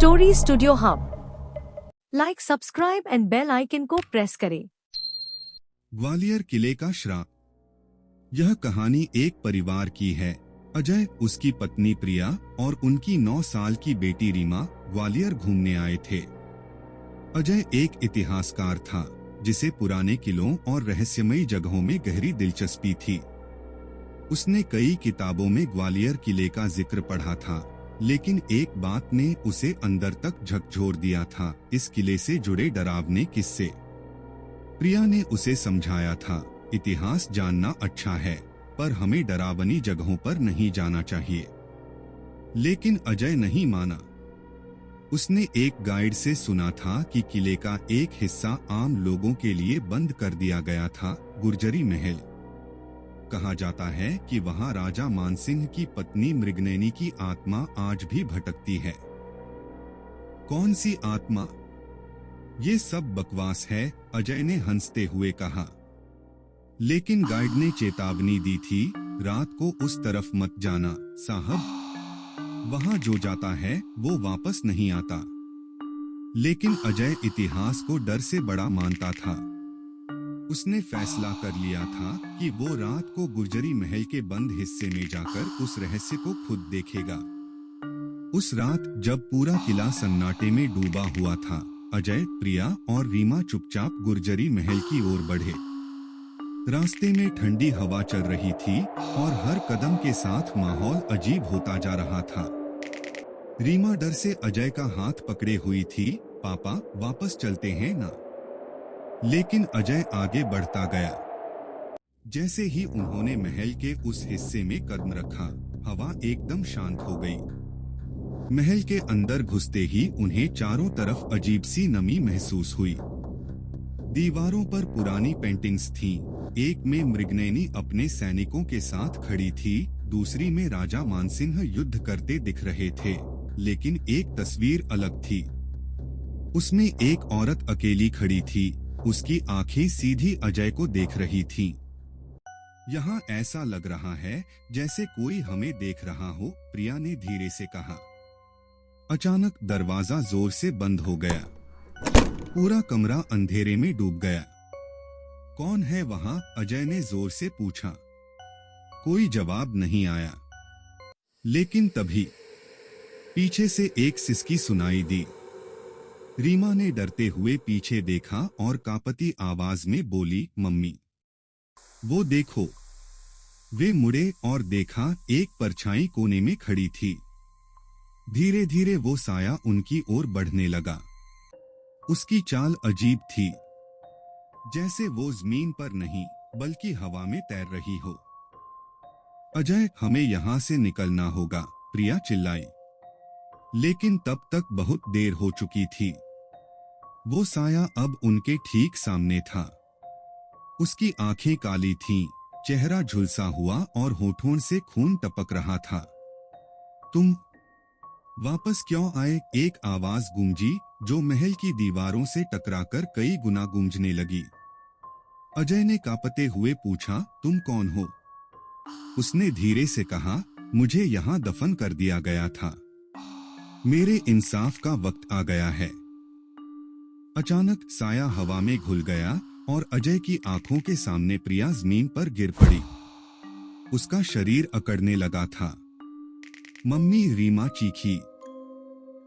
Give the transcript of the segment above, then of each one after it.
Story studio hub like subscribe and bell icon को press करें। ग्वालियर किले का श्राप। यह कहानी एक परिवार की है। अजय, उसकी पत्नी प्रिया और उनकी 9 साल की बेटी रीमा ग्वालियर घूमने आए थे। अजय एक इतिहासकार था जिसे पुराने किलों और रहस्यमयी जगहों में गहरी दिलचस्पी थी। उसने कई किताबों में ग्वालियर किले का जिक्र पढ़ा था, लेकिन एक बात ने उसे अंदर तक झकझोर दिया था, इस किले से जुड़े डरावने किस्से। प्रिया ने उसे समझाया था, इतिहास जानना अच्छा है, पर हमें डरावनी जगहों पर नहीं जाना चाहिए। लेकिन अजय नहीं माना। उसने एक गाइड से सुना था कि किले का एक हिस्सा आम लोगों के लिए बंद कर दिया गया था, गुर्जरी महल। कहा जाता है कि वहां राजा मानसिंह की पत्नी मृगनयनी की आत्मा आज भी भटकती है। कौन सी आत्मा? ये सब बकवास है, अजय ने हंसते हुए कहा। लेकिन गाइड ने चेतावनी दी थी, रात को उस तरफ मत जाना साहब, वहां जो जाता है वो वापस नहीं आता। लेकिन अजय इतिहास को डर से बड़ा मानता था। उसने फैसला कर लिया था कि वो रात को गुर्जरी महल के बंद हिस्से में जाकर उस रहस्य को खुद देखेगा। उस रात जब पूरा किला सन्नाटे में डूबा हुआ था, अजय, प्रिया और रीमा चुपचाप गुर्जरी महल की ओर बढ़े। रास्ते में ठंडी हवा चल रही थी और हर कदम के साथ माहौल अजीब होता जा रहा था। रीमा डर से अजय का हाथ पकड़े हुई थी। पापा, वापस चलते हैं ना? लेकिन अजय आगे बढ़ता गया। जैसे ही उन्होंने महल के उस हिस्से में कदम रखा, हवा एकदम शांत हो गई। महल के अंदर घुसते ही उन्हें चारों तरफ अजीब सी नमी महसूस हुई। दीवारों पर पुरानी पेंटिंग्स थीं। एक में मृगनयनी अपने सैनिकों के साथ खड़ी थी, दूसरी में राजा मानसिंह युद्ध करते दिख रहे थे। लेकिन एक तस्वीर अलग थी। उसमें एक औरत अकेली खड़ी थी, उसकी आंखें सीधी अजय को देख रही थीं। यहाँ ऐसा लग रहा है जैसे कोई हमें देख रहा हो, प्रिया ने धीरे से कहा। अचानक दरवाजा जोर से बंद हो गया। पूरा कमरा अंधेरे में डूब गया। कौन है वहाँ? अजय ने जोर से पूछा। कोई जवाब नहीं आया। लेकिन तभी पीछे से एक सिसकी सुनाई दी। रीमा ने डरते हुए पीछे देखा और कांपती आवाज में बोली, मम्मी, वो देखो। वे मुड़े और देखा, एक परछाई कोने में खड़ी थी। धीरे धीरे वो साया उनकी ओर बढ़ने लगा। उसकी चाल अजीब थी, जैसे वो जमीन पर नहीं बल्कि हवा में तैर रही हो। अजय, हमें यहाँ से निकलना होगा, प्रिया चिल्लाई। लेकिन तब तक बहुत देर हो चुकी थी। वो साया अब उनके ठीक सामने था। उसकी आंखें काली थीं, चेहरा झुलसा हुआ और होठों से खून टपक रहा था। तुम वापस क्यों आए? एक आवाज गूंजी जो महल की दीवारों से टकराकर कई गुना गूंजने लगी। अजय ने कांपते हुए पूछा, तुम कौन हो? उसने धीरे से कहा, मुझे यहाँ दफन कर दिया गया था। मेरे इंसाफ का वक्त आ गया है। अचानक साया हवा में घुल गया और अजय की आंखों के सामने प्रिया जमीन पर गिर पड़ी। उसका शरीर अकड़ने लगा था। मम्मी, रीमा चीखी।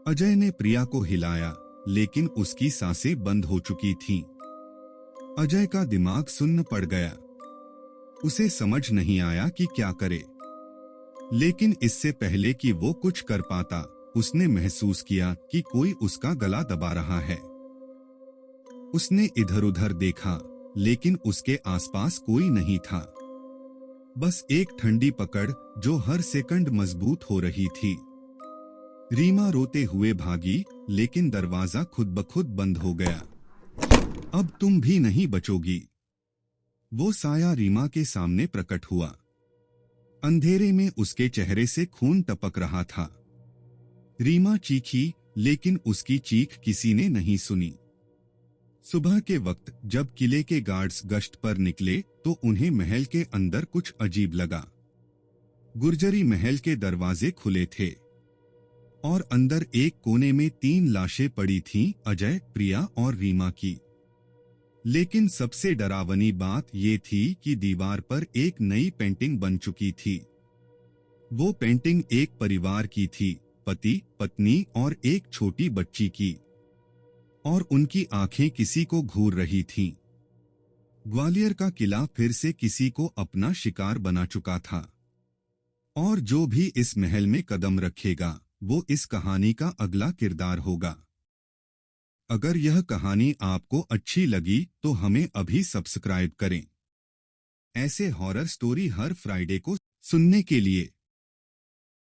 अजय ने प्रिया को हिलाया, लेकिन उसकी सांसें बंद हो चुकी थीं। अजय का दिमाग सुन्न पड़ गया। उसे समझ नहीं आया कि क्या करे। लेकिन इससे पहले कि वो कुछ कर पाता, उसने महसूस किया कि कोई उसका गला दबा रहा है। उसने इधर उधर देखा, लेकिन उसके आसपास कोई नहीं था। बस एक ठंडी पकड़ जो हर सेकंड मजबूत हो रही थी। रीमा रोते हुए भागी, लेकिन दरवाजा खुद ब खुद बंद हो गया। अब तुम भी नहीं बचोगी। वो साया रीमा के सामने प्रकट हुआ। अंधेरे में उसके चेहरे से खून टपक रहा था। रीमा चीखी, लेकिन उसकी चीख किसी ने नहीं सुनी। सुबह के वक्त जब किले के गार्ड्स गश्त पर निकले तो उन्हें महल के अंदर कुछ अजीब लगा। गुर्जरी महल के दरवाजे खुले थे और अंदर एक कोने में 3 लाशें पड़ी थीं, अजय, प्रिया और रीमा की। लेकिन सबसे डरावनी बात ये थी कि दीवार पर एक नई पेंटिंग बन चुकी थी। वो पेंटिंग एक परिवार की थी, पति, पत्नी और एक छोटी बच्ची की, और उनकी आंखें किसी को घूर रही थीं। ग्वालियर का किला फिर से किसी को अपना शिकार बना चुका था, और जो भी इस महल में कदम रखेगा वो इस कहानी का अगला किरदार होगा। अगर यह कहानी आपको अच्छी लगी तो हमें अभी सब्सक्राइब करें। ऐसे हॉरर स्टोरी हर फ्राइडे को सुनने के लिए।